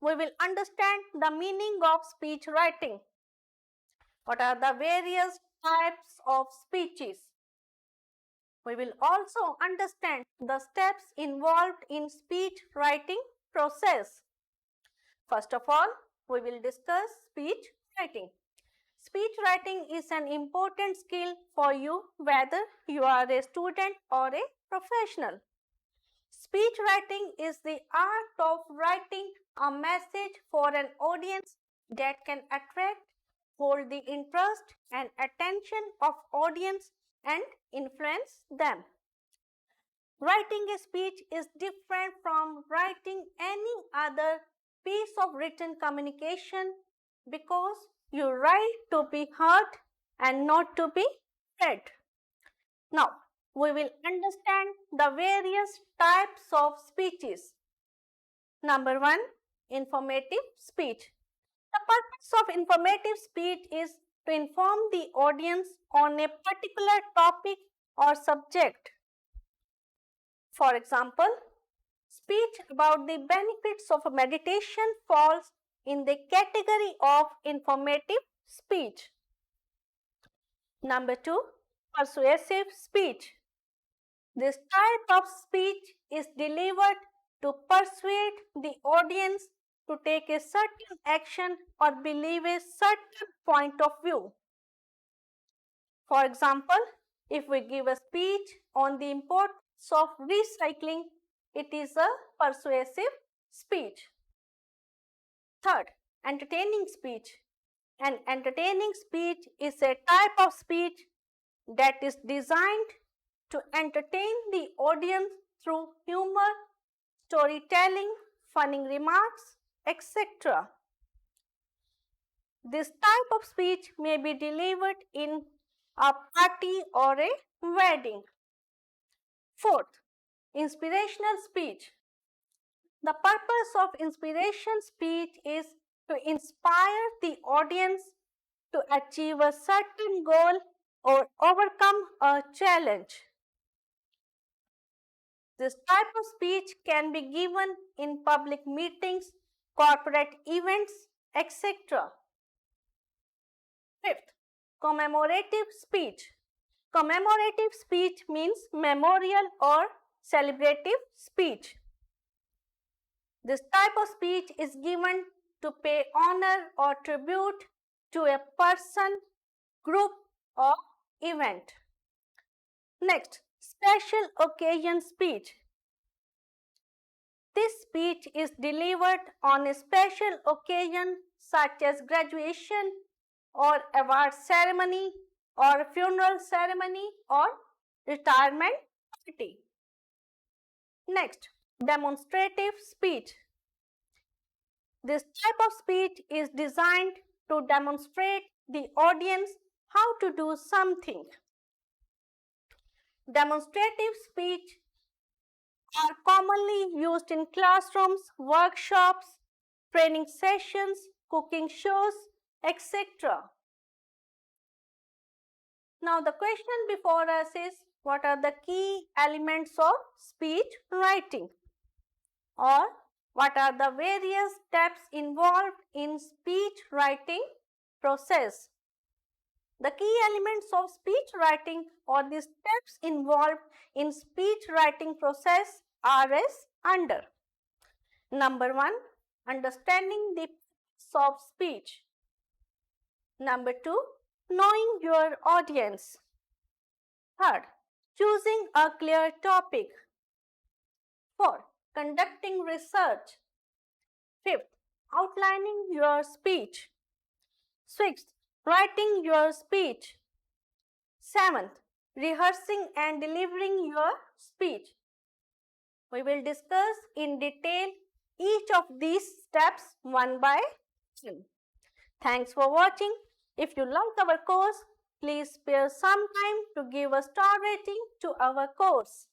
we will understand the meaning of speech writing. What are the various types of speeches? We will also understand the steps involved in speech writing process. First of all, we will discuss speech writing. Speech writing is an important skill for you whether you are a student or a professional. Speech writing is the art of writing a message for an audience that can attract, hold the interest and attention of audience and influence them. Writing a speech is different from writing any other piece of written communication because you write to be heard and not to be read. Now, we will understand the various types of speeches. Number 1, informative speech. The purpose of informative speech is to inform the audience on a particular topic or subject. For example, speech about the benefits of meditation falls in the category of informative speech. Number 2, persuasive speech. This type of speech is delivered to persuade the audience to take a certain action or believe a certain point of view. For example, if we give a speech on the importance of recycling, it is a persuasive speech. Third, entertaining speech. An entertaining speech is a type of speech that is designed to entertain the audience through humor, storytelling, funny remarks, etc. This type of speech may be delivered in a party or a wedding. Fourth, inspirational speech. The purpose of inspiration speech is to inspire the audience to achieve a certain goal or overcome a challenge. This type of speech can be given in public meetings, corporate events, etc. Fifth, commemorative speech. Commemorative speech means memorial or celebrative speech. This type of speech is given to pay honor or tribute to a person, group or event. Next, special occasion speech. This speech is delivered on a special occasion such as graduation or award ceremony or funeral ceremony or retirement party. Next, demonstrative speech. This type of speech is designed to demonstrate the audience how to do something. Demonstrative speech are commonly used in classrooms, workshops, training sessions, cooking shows, etc. Now the question before us is, what are the key elements of speech writing? Or what are the various steps involved in speech writing process? The key elements of speech writing or the steps involved in speech writing process are as under. Number 1, understanding the purpose of speech. Number 2, knowing your audience. Third, choosing a clear topic. Fourth, conducting research. Fifth, outlining your speech. Sixth, writing your speech. Seventh, rehearsing and delivering your speech. We will discuss in detail each of these steps one by one. Thanks for watching. If you like our course, please spare some time to give a star rating to our course.